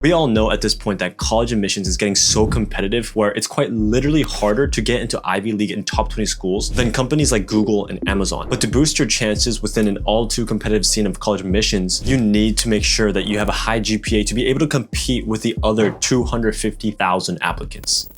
We all know at this point that college admissions is getting so competitive where it's quite literally harder to get into Ivy League and top 20 schools than companies like Google and Amazon. But to boost your chances within an all too competitive scene of college admissions, you need to make sure that you have a high GPA to be able to compete with the other 250,000 applicants.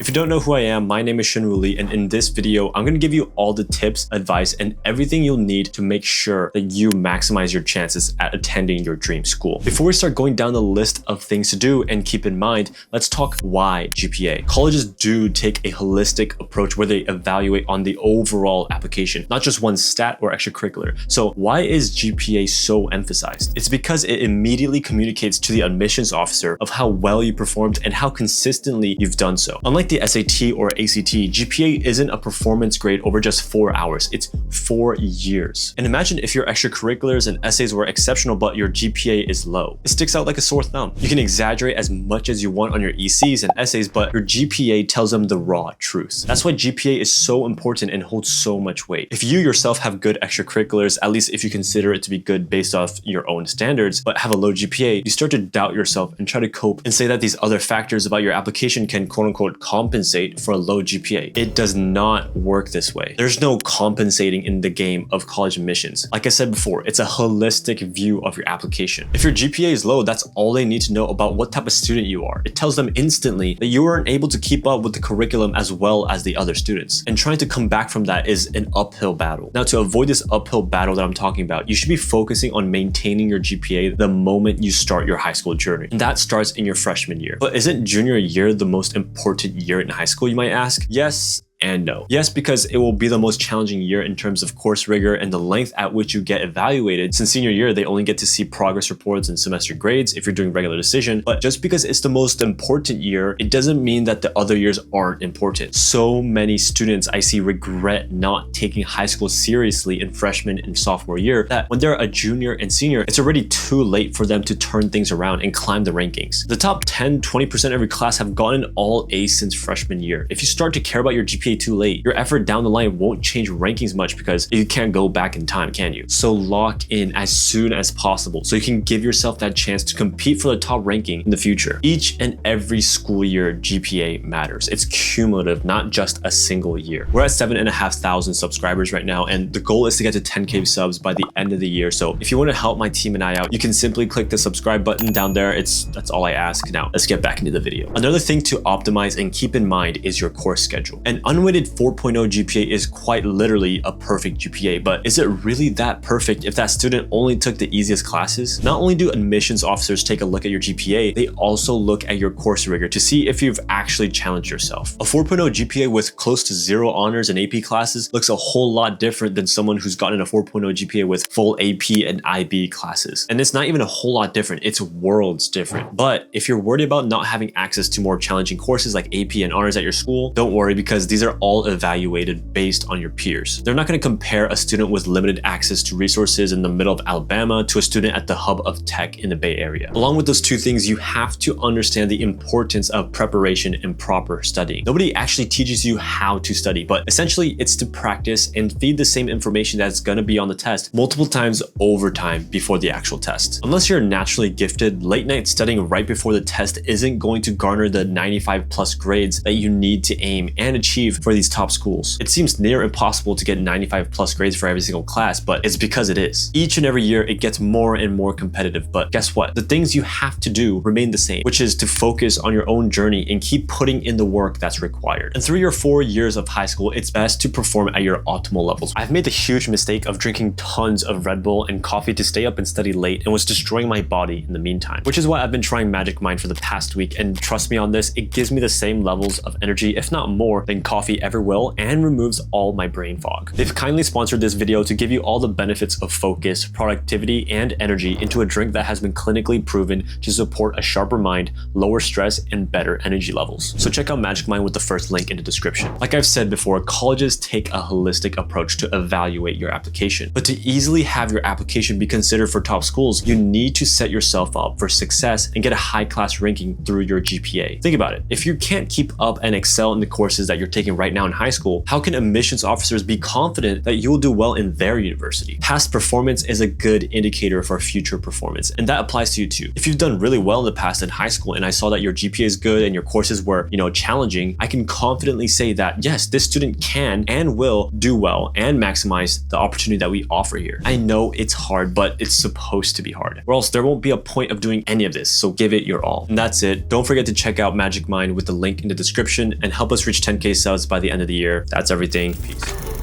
If you don't know who I am, my name is Shinwoo Lee, and in this video, I'm going to give you all the tips, advice, and everything you'll need to make sure that you maximize your chances at attending your dream school. Before we start going down the list of things to do and keep in mind, let's talk why GPA. Colleges do take a holistic approach where they evaluate on the overall application, not just one stat or extracurricular. So why is GPA so emphasized? It's because it immediately communicates to the admissions officer of how well you performed and how consistently you've done so. Unlike the SAT or ACT, GPA isn't a performance grade over just 4 hours, it's 4 years. And imagine if your extracurriculars and essays were exceptional but your GPA is low. It sticks out like a sore thumb. You can exaggerate as much as you want on your ECs and essays, but your GPA tells them the raw truth. That's why GPA is so important and holds so much weight. If you yourself have good extracurriculars, at least if you consider it to be good based off your own standards, but have a low GPA, you start to doubt yourself and try to cope and say that these other factors about your application can quote unquote compensate for a low GPA. It does not work this way. There's no compensating in the game of college admissions. Like I said before, it's a holistic view of your application. If your GPA is low, that's all they need to know about what type of student you are. It tells them instantly that you aren't able to keep up with the curriculum as well as the other students. And trying to come back from that is an uphill battle. Now, to avoid this uphill battle that I'm talking about, you should be focusing on maintaining your GPA the moment you start your high school journey. And that starts in your freshman year. But isn't junior year the most important year in high school, you might ask? Yes and no. Yes, because it will be the most challenging year in terms of course rigor and the length at which you get evaluated. Since senior year, they only get to see progress reports and semester grades if you're doing regular decision. But just because it's the most important year, it doesn't mean that the other years aren't important. So many students I see regret not taking high school seriously in freshman and sophomore year that when they're a junior and senior, it's already too late for them to turn things around and climb the rankings. The top 10-20% of every class have gotten all A's since freshman year. If you start to care about your GPA too late, your effort down the line won't change rankings much because you can't go back in time, can you? So lock in as soon as possible so you can give yourself that chance to compete for the top ranking in the future. Each and every school year GPA matters. It's cumulative, not just a single year. We're at 7,500 subscribers right now, and the goal is to get to 10K subs by the end of the year. So if you want to help my team and I out, you can simply click the subscribe button down there. That's all I ask. Now let's get back into the video. Another thing to optimize and keep in mind is your course schedule. An unweighted 4.0 GPA is quite literally a perfect GPA, but is it really that perfect if that student only took the easiest classes? Not only do admissions officers take a look at your GPA, they also look at your course rigor to see if you've actually challenged yourself. A 4.0 GPA with close to 0 honors and AP classes looks a whole lot different than someone who's gotten a 4.0 GPA with full AP and IB classes. And it's not even a whole lot different, it's worlds different. But if you're worried about not having access to more challenging courses like AP and honors at your school, don't worry, because these are all evaluated based on your peers. They're not going to compare a student with limited access to resources in the middle of Alabama to a student at the hub of tech in the Bay Area. Along with those two things, you have to understand the importance of preparation and proper studying. Nobody actually teaches you how to study, but essentially it's to practice and feed the same information that's going to be on the test multiple times over time before the actual test. Unless you're naturally gifted, late night studying right before the test isn't going to garner the 95+ grades that you need to aim and achieve for these top schools. It seems near impossible to get 95+ grades for every single class, but it's because it is. Each and every year it gets more and more competitive, but guess what? The things you have to do remain the same, which is to focus on your own journey and keep putting in the work that's required. And 3 or 4 years of high school, it's best to perform at your optimal levels. I've made the huge mistake of drinking tons of Red Bull and coffee to stay up and study late and was destroying my body in the meantime, which is why I've been trying Magic Mind for the past week, and trust me on this, it gives me the same levels of energy, if not more, than coffee ever will, and removes all my brain fog. They've kindly sponsored this video to give you all the benefits of focus, productivity, and energy into a drink that has been clinically proven to support a sharper mind, lower stress, and better energy levels. So check out Magic Mind with the first link in the description. Like I've said before, colleges take a holistic approach to evaluate your application. But to easily have your application be considered for top schools, you need to set yourself up for success and get a high-class ranking through your GPA. Think about it. If you can't keep up and excel in the courses that you're taking studying right now in high school, how can admissions officers be confident that you will do well in their university? Past performance is a good indicator for future performance, and that applies to you too. If you've done really well in the past in high school and I saw that your GPA is good and your courses were, challenging, I can confidently say that yes, this student can and will do well and maximize the opportunity that we offer here. I know it's hard, but it's supposed to be hard, or else there won't be a point of doing any of this. So give it your all. And that's it. Don't forget to check out Magic Mind with the link in the description and help us reach 10K subs by the end of the year. That's everything. Peace.